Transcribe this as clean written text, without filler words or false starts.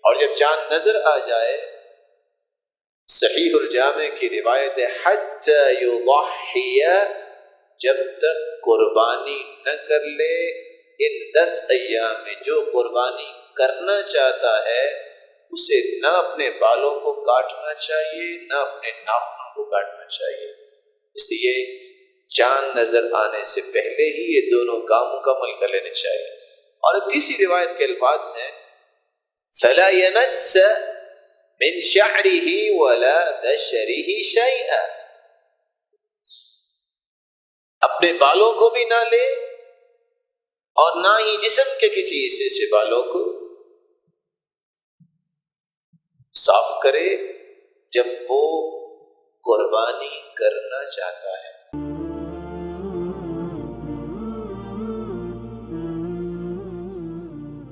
اور جب چاند نظر آ جائے، صحیح الجامع کی روایت ہے، حتی یضحی، جب تک قربانی نہ کر لے ان 10 ایام میں، جو قربانی کرنا چاہتا ہے اسے نہ اپنے بالوں کو کاٹنا چاہیے نہ اپنے ناخنوں کو کاٹنا چاہیے، اس لیے چاند نظر آنے سے پہلے ہی یہ دونوں کام مکمل کر لینے چاہیے۔ اور ایک تیسری روایت کے الفاظ ہیں، فَلَا يَمَسَّ مِنْ شَعْرِهِ وَلَا بَشَرِهِ شَيْئًا، اپنے بالوں کو بھی نہ لے اور نہ ہی جسم کے کسی حصے سے بالوں کو صاف کرے جب وہ قربانی کرنا چاہتا ہے۔